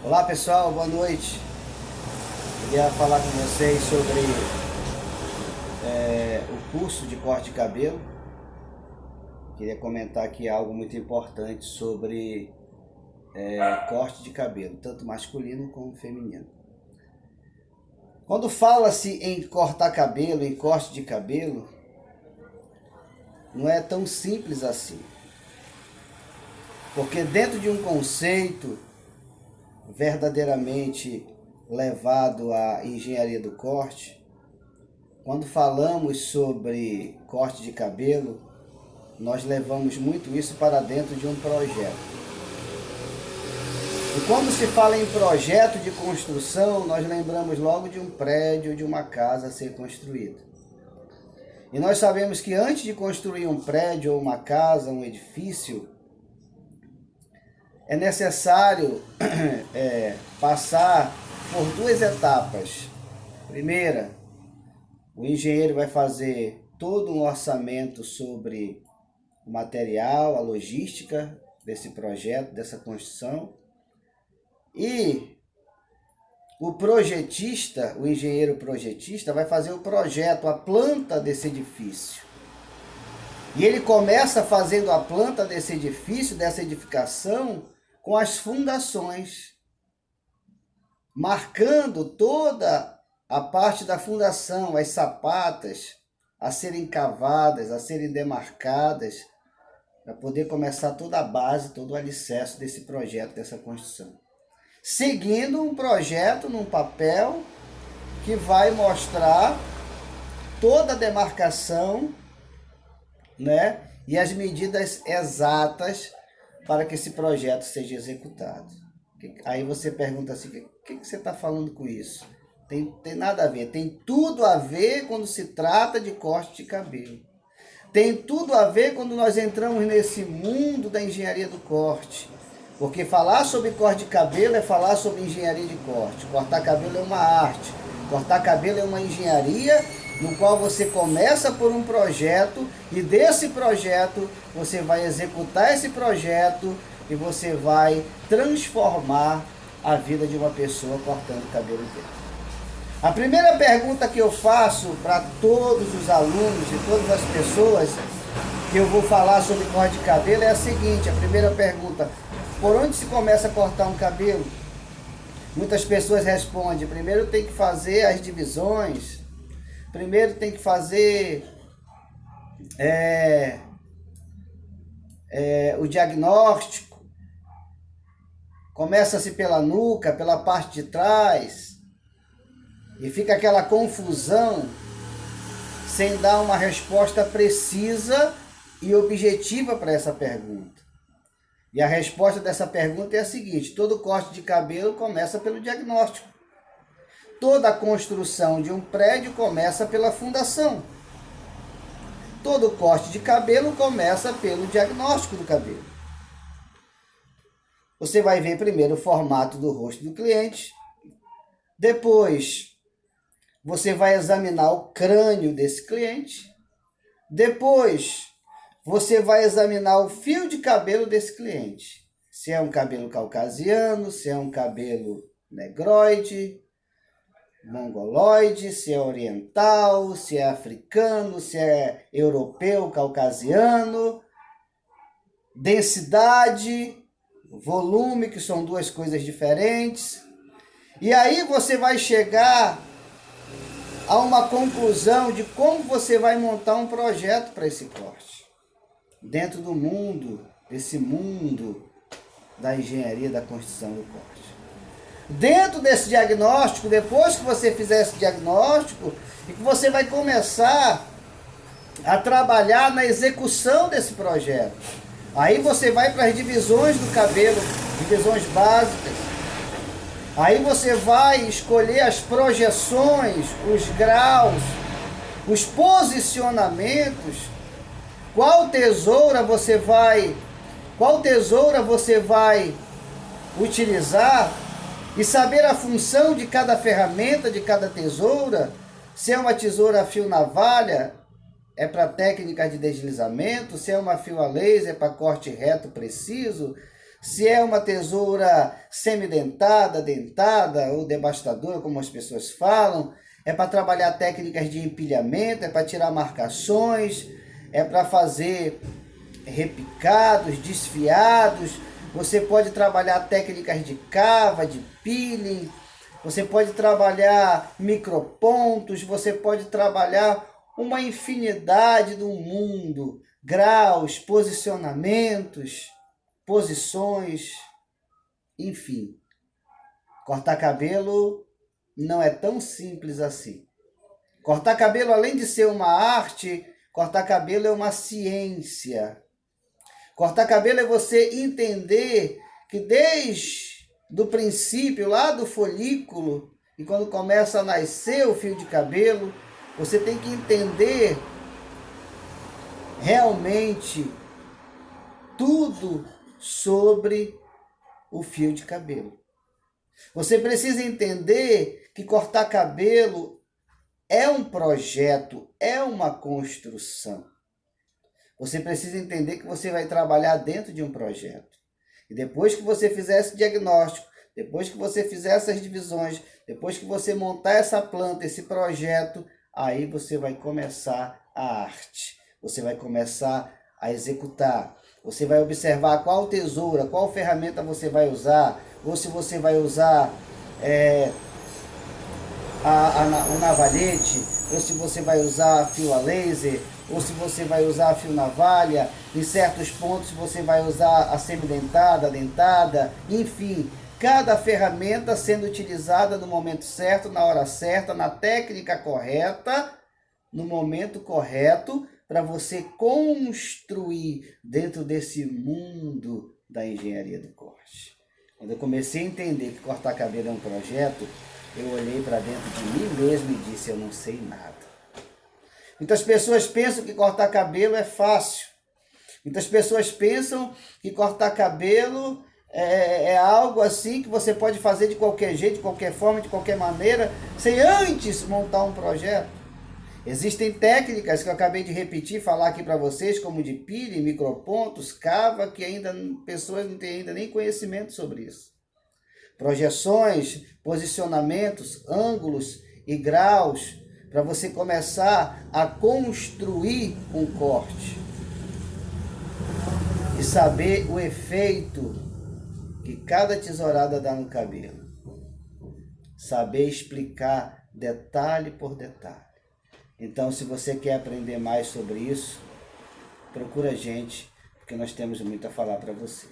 Olá pessoal, boa noite. Queria falar com vocês sobre o curso de corte de cabelo. Queria comentar aqui algo muito importante sobre corte de cabelo, tanto masculino como feminino. Quando fala-se em cortar cabelo, em corte de cabelo, não é tão simples assim. Porque dentro de um conceito verdadeiramente levado à engenharia do corte, quando falamos sobre corte de cabelo, nós levamos muito isso para dentro de um projeto. E quando se fala em projeto de construção, nós lembramos logo de um prédio, de uma casa a ser construída. E nós sabemos que antes de construir um prédio ou uma casa, um edifício, é necessário passar por duas etapas. Primeira, o engenheiro vai fazer todo um orçamento sobre o material, a logística desse projeto, dessa construção. E o projetista, o engenheiro projetista, vai fazer o projeto, a planta desse edifício. E ele começa fazendo a planta desse edifício, dessa edificação, com as fundações, marcando toda a parte da fundação, as sapatas a serem cavadas, a serem demarcadas, para poder começar toda a base, todo o alicerce desse projeto, dessa construção. Seguindo um projeto num papel que vai mostrar toda a demarcação, né, e as medidas exatas para que esse projeto seja executado. Aí você pergunta assim, o que você está falando com isso? Tem nada a ver, tem tudo a ver quando se trata de corte de cabelo. Tem tudo a ver quando nós entramos nesse mundo da engenharia do corte. Porque falar sobre corte de cabelo é falar sobre engenharia de corte. Cortar cabelo é uma arte. Cortar cabelo é uma engenharia no qual você começa por um projeto e desse projeto você vai executar esse projeto e você vai transformar a vida de uma pessoa cortando o cabelo dele. A primeira pergunta que eu faço para todos os alunos e todas as pessoas que eu vou falar sobre corte de cabelo é a seguinte, a primeira pergunta: por onde se começa a cortar um cabelo? Muitas pessoas respondem, primeiro tem que fazer as divisões, primeiro tem que fazer o diagnóstico, começa-se pela nuca, pela parte de trás, e fica aquela confusão, sem dar uma resposta precisa e objetiva para essa pergunta. E a resposta dessa pergunta é a seguinte: todo corte de cabelo começa pelo diagnóstico. Toda a construção de um prédio começa pela fundação. Todo corte de cabelo começa pelo diagnóstico do cabelo. Você vai ver primeiro o formato do rosto do cliente. Depois, você vai examinar o crânio desse cliente. Depois, você vai examinar o fio de cabelo desse cliente. Se é um cabelo caucasiano, se é um cabelo negroide, mongoloide, se é oriental, se é africano, se é europeu, caucasiano, densidade, volume, que são duas coisas diferentes. E aí você vai chegar a uma conclusão de como você vai montar um projeto para esse corte. Dentro do mundo, desse mundo da engenharia da construção do corte. Dentro desse diagnóstico, depois que você fizer esse diagnóstico, e que você vai começar a trabalhar na execução desse projeto. Aí você vai para as divisões do cabelo, divisões básicas. Aí você vai escolher as projeções, os graus, os posicionamentos, qual tesoura você vai utilizar e saber a função de cada ferramenta, de cada tesoura. Se é uma tesoura a fio navalha, é para técnica de deslizamento. Se é uma fio a laser, é para corte reto preciso. Se é uma tesoura semidentada, dentada ou devastadora, como as pessoas falam, é para trabalhar técnicas de empilhamento, é para tirar marcações, é para fazer repicados, desfiados. Você pode trabalhar técnicas de cava, de peeling, você pode trabalhar micropontos, você pode trabalhar uma infinidade do mundo, graus, posicionamentos, posições, enfim. Cortar cabelo não é tão simples assim. Cortar cabelo, além de ser uma arte, cortar cabelo é uma ciência. Cortar cabelo é você entender que desde o princípio, lá do folículo, e quando começa a nascer o fio de cabelo, você tem que entender realmente tudo sobre o fio de cabelo. Você precisa entender que cortar cabelo é um projeto, é uma construção. Você precisa entender que você vai trabalhar dentro de um projeto. E depois que você fizer esse diagnóstico, depois que você fizer essas divisões, depois que você montar essa planta, esse projeto, aí você vai começar a arte. Você vai começar a executar. Você vai observar qual tesoura, qual ferramenta você vai usar, ou se você vai usar o navalhete, ou se você vai usar fio a laser, ou se você vai usar fio navalha. Em certos pontos você vai usar a semidentada, a dentada, enfim, cada ferramenta sendo utilizada no momento certo, na hora certa, na técnica correta, no momento correto, para você construir dentro desse mundo da engenharia do corte. Quando eu comecei a entender que cortar cabelo é um projeto, eu olhei para dentro de mim mesmo e disse, eu não sei nada. Muitas pessoas pensam que cortar cabelo é fácil. Muitas pessoas pensam que cortar cabelo é algo assim que você pode fazer de qualquer jeito, de qualquer forma, de qualquer maneira, sem antes montar um projeto. Existem técnicas que eu acabei de repetir, falar aqui para vocês, como de peeling, micropontos, cava, que ainda pessoas não têm ainda nem conhecimento sobre isso. Projeções, posicionamentos, ângulos e graus, para você começar a construir um corte. E saber o efeito que cada tesourada dá no cabelo. Saber explicar detalhe por detalhe. Então, se você quer aprender mais sobre isso, procura a gente, porque nós temos muito a falar para você.